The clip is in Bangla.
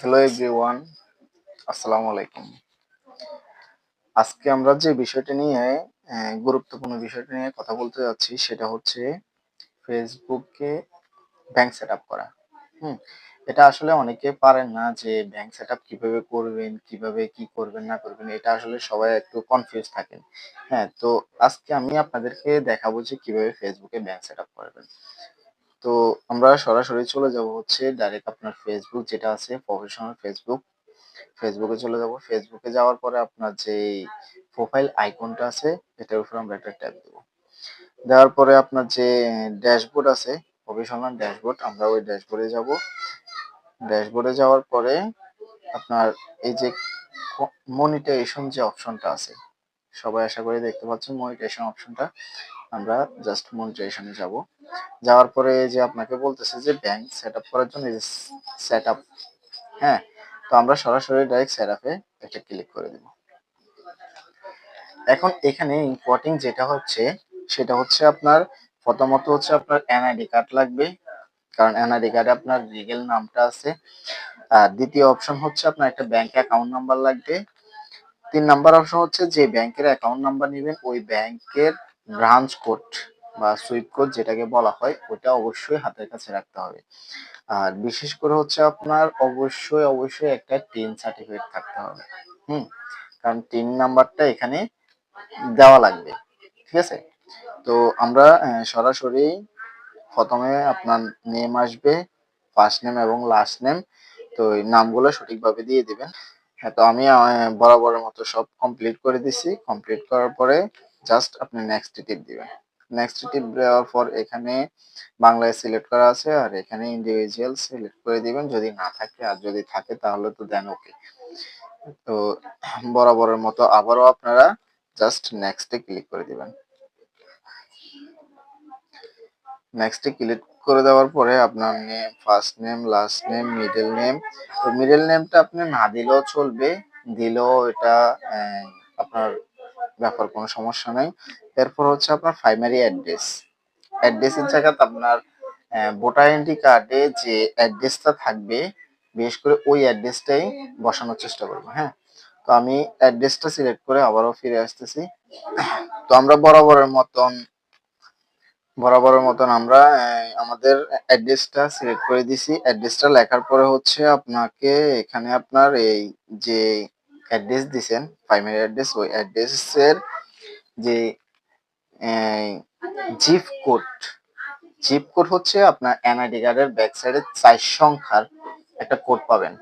হ্যালো এভরিওয়ান, আসসালামু আলাইকুম। আজকে আমরা যে বিষয়টা নিয়ে গুরুত্বপূর্ণ বিষয়টা নিয়ে কথা বলতে যাচ্ছি সেটা হচ্ছে ফেসবুকে ব্যাংক সেটআপ করা। হুম? এটা আসলে অনেকে পারেন না যে ব্যাংক সেটআপ কিভাবে করবেন, কিভাবে কি করবেন না করবেন এটা আসলে সবাই একটু কনফিউজ থাকেন। হ্যাঁ, তো আজকে আমি আপনাদেরকে দেখাবো যে কিভাবে ফেসবুকে ব্যাংক সেটআপ করবেন। তো আমরা সরাসরি চলে যাব হচ্ছে ডাইরেক্ট আপনার ফেসবুক যেটা আছে প্রফেশনাল ফেসবুক। ফেসবুকে চলে যাব। ফেসবুকে যাওয়ার পরে আপনার যেই প্রোফাইল আইকনটা আছে এটার উপর আমরা একটা ট্যাপ দেব। দেওয়ার পরে আপনার যে ড্যাশবোর্ড আছে, প্রফেশনাল ড্যাশবোর্ড আমরা ওই ড্যাশবোর্ডে যাব। ড্যাশবোর্ডে যাওয়ার পরে আপনার এই যে মনিটাইজেশন যে অপশনটা আছে, সবাই আশা করি দেখতে পাচ্ছেন মনিটাইজেশন অপশনটা। আমরা জাস্ট মনিটাইজেশনে যাব। যাওয়ার পরে এই যে আপনাকে বলতেছে যে ব্যাংক সেটআপ করার জন্য এই যে সেটআপ, হ্যাঁ? তো আমরা সরাসরি ডাইরেক্ট সেটআপে এটা ক্লিক করে দেব। এখন এখানে ইম্পোর্টিং যেটা হচ্ছে সেটা হচ্ছে আপনার প্রথমত হচ্ছে আপনার এনআইডি কার্ড লাগবে, কারণ এনআইডি কার্ডে আপনার লিগ্যাল নামটা আছে। আর দ্বিতীয় অপশন হচ্ছে আপনার একটা ব্যাংক অ্যাকাউন্ট নাম্বার লাগবে। ৩ নাম্বার অপশন হচ্ছে যে ব্যাংকের অ্যাকাউন্ট নাম্বার নিবেন ওই ব্যাংকের ব্রাঞ্চ কোড বা সুইফট কোড যেটাকে বলা হয় ওটা অবশ্যই হাতের কাছে রাখতে হবে। আর বিশেষ করে হচ্ছে আপনার অবশ্যই একটা টিন সার্টিফিকেট থাকতে হবে। হুম? কারণ টিন নাম্বারটা এখানে দেওয়া লাগবে। ঠিক আছে? তো আমরা সরাসরি প্রথমে আপনার নেম আসবে, ফার্স্ট নেম এবং লাস্ট নেম। তো এই নামগুলো সঠিকভাবে দিয়ে দিবেন। হ্যাঁ, তো আমি বরাবরের মতো সব কমপ্লিট করে দিছি। কমপ্লিট করার পরে জাস্ট আপনি নেক্সট এ টিপ দিবেন। নেক্সট এ টিপ দেওয়ার পর এখানে বাংলায় সিলেক্ট করা আছে আর এখানে ইন্ডিভিজুয়াল সিলেক্ট করে দিবেন যদি না থাকে, আর যদি থাকে তাহলে তো দেন ওকে। তো বরাবরের মতো আবারও আপনারা জাস্ট নেক্সট এ ক্লিক করে দিবেন। নেক্সট এ ক্লিক করে দেওয়ার পরে আপনার name, first name, last name, middle name. তো মিডল নেমটা আপনি না দিলেও চলবে, দিলেও এটা আপনার ব্যাপার কোনো সমস্যা নাই। এরপর হচ্ছে আপনার প্রাইমারি অ্যাড্রেস। অ্যাড্রেসের জায়গাতে আপনার ভোটার আইডি কার্ডে যে অ্যাড্রেসটা থাকবে বিশেষ করে ওই অ্যাড্রেসটাই বসানোর চেষ্টা করবো, হ্যাঁ? তো আমি অ্যাড্রেসটা সিলেক্ট করে আবারও ফিরে আসতেছি। তো আমরা বরাবরের মতন আমরা আমাদের অ্যাড্রেসটা সিলেক্ট করে দিছি। অ্যাড্রেসটা লেখার পরে হচ্ছে আপনাকে এখানে আপনার এই যে অ্যাড্রেস দিছেন, প্রাইমারি অ্যাড্রেস, ওই অ্যাড্রেসের যে অ্যা জিপ কোড, জিপ কোড হচ্ছে আপনার এনআইডি কার্ডের ব্যাক সাইডে ৪ সংখ্যার একটা কোড পাবেন।